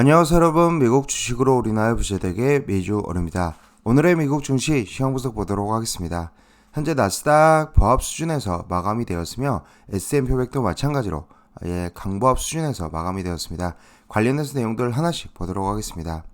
안녕하세요 여러분, 미국 주식으로 우리나라 부자되게 매주 오릅니다. 오늘의 미국 증시 시황 분석 보도록 하겠습니다. 현재 나스닥 보합 수준에서 마감이 되었으며 S&P 500도 마찬가지로 강보합 수준에서 마감이 되었습니다. 관련해서 내용들 하나씩 보도록 하겠습니다.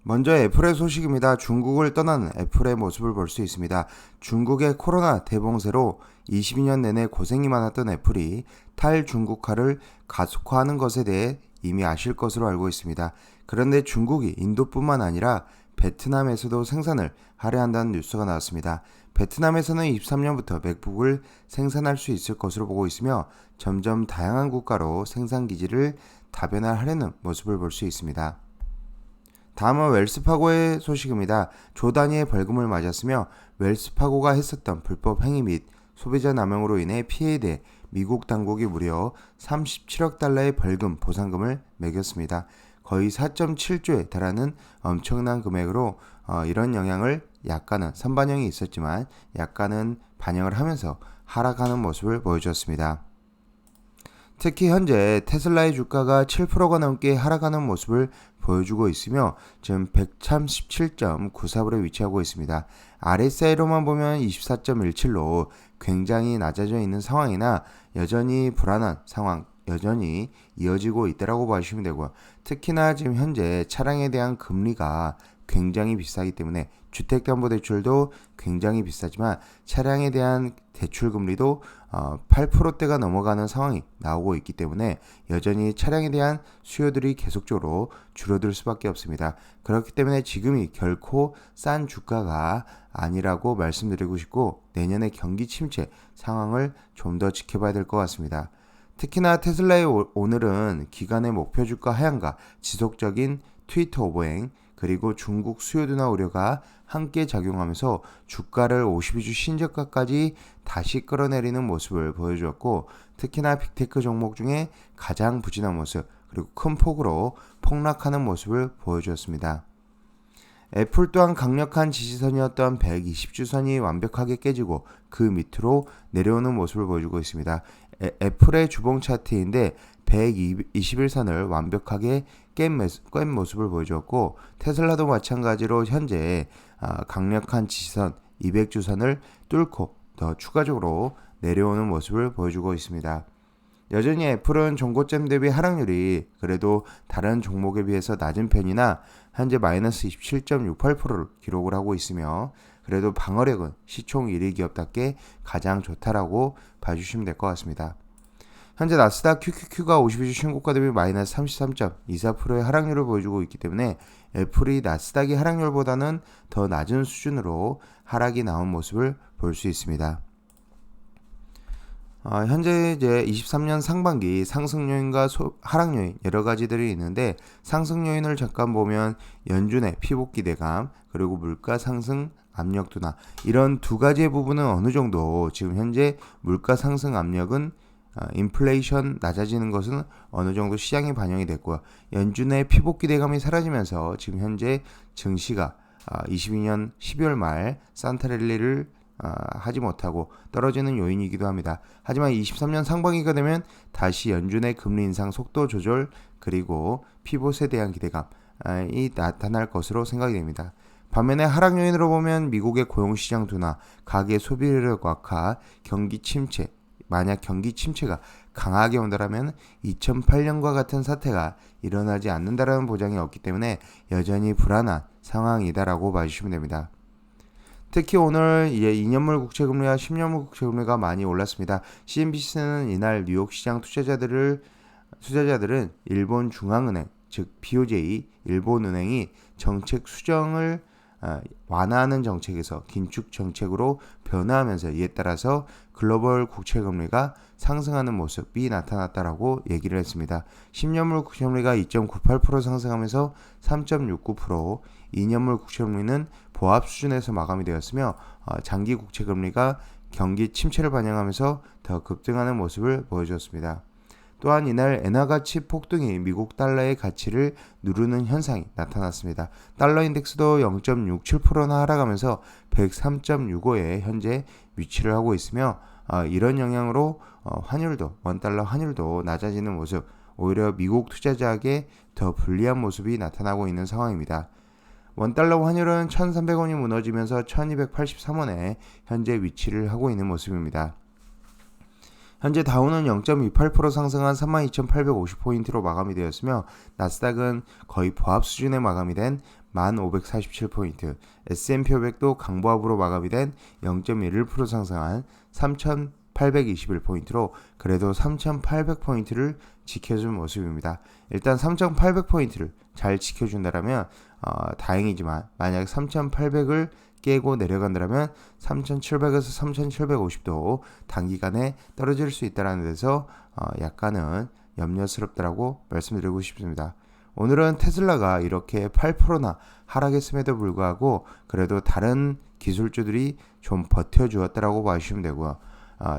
먼저 애플의 소식입니다. 중국을 떠나는 애플의 모습을 볼 수 있습니다. 중국의 코로나 대봉쇄로 22년 내내 고생이 많았던 애플이 탈중국화를 가속화하는 것에 대해 이미 아실 것으로 알고 있습니다. 그런데 중국이 인도뿐만 아니라 베트남에서도 생산을 하려 한다는 뉴스가 나왔습니다. 베트남에서는 23년부터 맥북을 생산할 수 있을 것으로 보고 있으며 점점 다양한 국가로 생산 기지를 다변화하려는 모습을 볼 수 있습니다. 다음은 웰스파고의 소식입니다. 조 단위의 벌금을 맞았으며 웰스파고가 했었던 불법 행위 및 소비자 남용으로 인해 피해에 대해 미국 당국이 무려 37억 달러의 벌금 보상금을 매겼습니다. 거의 4.7조에 달하는 엄청난 금액으로 이런 영향을 약간은 선반영이 있었지만 약간은 반영을 하면서 하락하는 모습을 보여주었습니다. 특히 현재 테슬라의 주가가 7%가 넘게 하락하는 모습을 보여주고 있으며 지금 137.94불에 위치하고 있습니다. RSI로만 보면 24.17로 굉장히 낮아져 있는 상황이나 여전히 불안한 상황, 여전히 이어지고 있다고 봐주시면 되고요. 특히나 지금 현재 차량에 대한 금리가 굉장히 비싸기 때문에 주택담보대출도 굉장히 비싸지만 차량에 대한 대출금리도 8%대가 넘어가는 상황이 나오고 있기 때문에 여전히 차량에 대한 수요들이 계속적으로 줄어들 수밖에 없습니다. 그렇기 때문에 지금이 결코 싼 주가가 아니라고 말씀드리고 싶고 내년의 경기 침체 상황을 좀 더 지켜봐야 될 것 같습니다. 특히나 테슬라의 오늘은 기간의 목표 주가 하향과 지속적인 트위터 오버행 그리고 중국 수요 둔화 우려가 함께 작용하면서 주가를 52주 신저가까지 다시 끌어내리는 모습을 보여주었고 특히나 빅테크 종목 중에 가장 부진한 모습 그리고 큰 폭으로 폭락하는 모습을 보여주었습니다. 애플 또한 강력한 지지선이었던 120주선이 완벽하게 깨지고 그 밑으로 내려오는 모습을 보여주고 있습니다. 애플의 주봉 차트인데 121선을 완벽하게 깬 모습을 보여주었고 테슬라도 마찬가지로 현재 강력한 지지선 200주선을 뚫고 더 추가적으로 내려오는 모습을 보여주고 있습니다. 여전히 애플은 종고점 대비 하락률이 그래도 다른 종목에 비해서 낮은 편이나 현재 마이너스 27.68%를 기록을 하고 있으며 그래도 방어력은 시총 1위 기업답게 가장 좋다라고 봐주시면 될 것 같습니다. 현재 나스닥 QQQ가 52주 신고가 대비 마이너스 33.24%의 하락률을 보여주고 있기 때문에 애플이 나스닥의 하락률보다는 더 낮은 수준으로 하락이 나온 모습을 볼 수 있습니다. 현재 이제 23년 상반기 상승 요인과 하락 요인 여러 가지들이 있는데 상승 요인을 잠깐 보면 연준의 피복 기대감 그리고 물가 상승 압력 둔화 이런 두 가지의 부분은 어느 정도 지금 현재 물가 상승 압력은 인플레이션 낮아지는 것은 어느 정도 시장에 반영이 됐고요. 연준의 피복 기대감이 사라지면서 지금 현재 증시가 22년 12월 말 산타랠리를 하지 못하고 떨어지는 요인이기도 합니다. 하지만 23년 상반기가 되면 다시 연준의 금리 인상 속도 조절 그리고 피봇에 대한 기대감이 나타날 것으로 생각이 됩니다. 반면에 하락 요인으로 보면 미국의 고용시장 둔화, 가계 소비력 악화, 경기 침체 만약 경기 침체가 강하게 온다면 2008년과 같은 사태가 일어나지 않는다라는 보장이 없기 때문에 여전히 불안한 상황이다라고 봐주시면 됩니다. 특히 오늘 2년물 국채금리와 10년물 국채금리가 많이 올랐습니다. CNBC는 이날 뉴욕 시장 투자자들은 일본 중앙은행 즉 BOJ 일본은행이 정책 수정을 완화하는 정책에서 긴축 정책으로 변화하면서 이에 따라서 글로벌 국채금리가 상승하는 모습이 나타났다라고 얘기를 했습니다. 10년물 국채금리가 2.98% 상승하면서 3.69%, 2년물 국채금리는 보합 수준에서 마감이 되었으며 장기 국채금리가 경기 침체를 반영하면서 더 급등하는 모습을 보여주었습니다. 또한 이날 엔화 가치 폭등이 미국 달러의 가치를 누르는 현상이 나타났습니다. 달러 인덱스도 0.67%나 하락하면서 103.65에 현재 위치를 하고 있으며 이런 영향으로 환율도 원달러 환율도 낮아지는 모습 오히려 미국 투자자에게 더 불리한 모습이 나타나고 있는 상황입니다. 원달러 환율은 1,300원이 무너지면서 1,283원에 현재 위치를 하고 있는 모습입니다. 현재 다우는 0.28% 상승한 32,850포인트로 마감이 되었으며 나스닥은 거의 보합 수준에 마감이 된 1,547포인트, S&P 500도 강보합으로 마감이 된 0.11% 상승한 3,821포인트로 그래도 3,800포인트를 지켜준 모습입니다. 일단 3,800포인트를 잘 지켜준다면 다행이지만 만약 3,800을 깨고 내려간다면 3,700에서 3,750도 단기간에 떨어질 수 있다는 데서 약간은 염려스럽다라고 말씀드리고 싶습니다. 오늘은 테슬라가 이렇게 8%나 하락했음에도 불구하고 그래도 다른 기술주들이 좀 버텨주었다라고 봐주시면 되고요.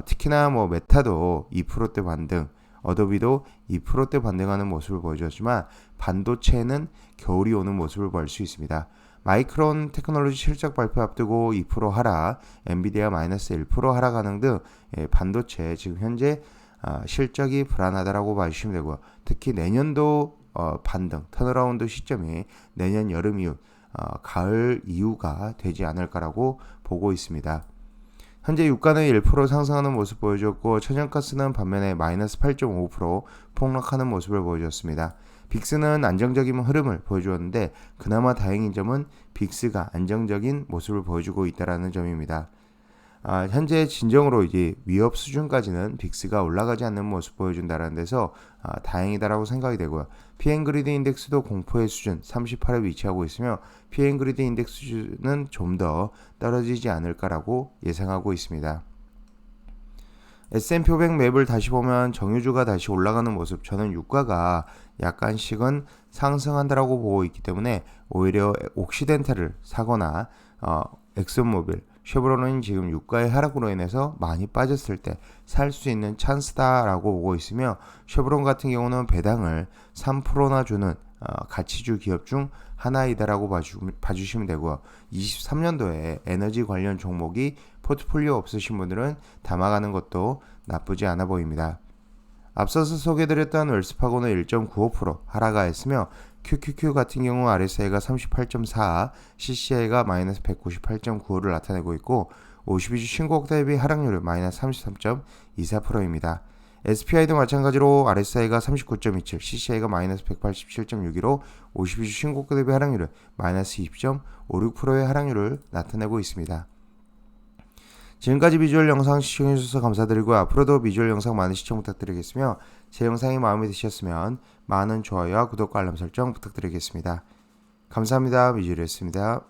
특히나 메타도 2%대 반등, 어도비도 2%대 반등하는 모습을 보여줬지만 반도체는 겨울이 오는 모습을 볼 수 있습니다. 마이크론 테크놀로지 실적 발표 앞두고 2% 하락, 엔비디아 마이너스 1% 하락하는 등 반도체 지금 현재 실적이 불안하다라고 봐주시면 되고요. 특히 내년도 반등, 턴어라운드 시점이 내년 여름 이후, 가을 이후가 되지 않을까라고 보고 있습니다. 현재 유가는 1% 상승하는 모습 보여줬고 천연가스는 반면에 마이너스 8.5% 폭락하는 모습을 보여줬습니다. 빅스는 안정적인 흐름을 보여주었는데 그나마 다행인 점은 빅스가 안정적인 모습을 보여주고 있다는 점입니다. 현재 진정으로 이제 위협 수준까지는 빅스가 올라가지 않는 모습 보여준다는 데서 다행이다라고 생각이 되고요. PN그리드 인덱스도 공포의 수준 38에 위치하고 있으며 PN그리드 인덱스 수준은 좀 더 떨어지지 않을까라고 예상하고 있습니다. S&P 500 맵을 다시 보면 정유주가 다시 올라가는 모습, 저는 유가가 약간씩은 상승한다라고 보고 있기 때문에 오히려 옥시덴탈을 사거나 엑슨모빌, 쉐브론은 지금 유가의 하락으로 인해서 많이 빠졌을 때 살 수 있는 찬스다라고 보고 있으며 쉐브론 같은 경우는 배당을 3%나 주는 가치주 기업 중 하나이다라고 봐주시면 되고요. 23년도에 에너지 관련 종목이 포트폴리오 없으신 분들은 담아가는 것도 나쁘지 않아 보입니다. 앞서서 소개드렸던 웰스파고는 1.95% 하락하였으며 QQQ 같은 경우 RSI가 38.4, CCI가 마이너스 198.95를 나타내고 있고 52주 신고가 대비 하락률은 마이너스 33.24%입니다. SPI도 마찬가지로 RSI가 39.27, CCI가 마이너스 187.62로 52주 신고가 대비 하락률은 마이너스 20.56%의 하락률을 나타내고 있습니다. 지금까지 비주얼 영상 시청해주셔서 감사드리고 앞으로도 비주얼 영상 많은 시청 부탁드리겠으며 제 영상이 마음에 드셨으면 많은 좋아요와 구독과 알람 설정 부탁드리겠습니다. 감사합니다. 비주얼이었습니다.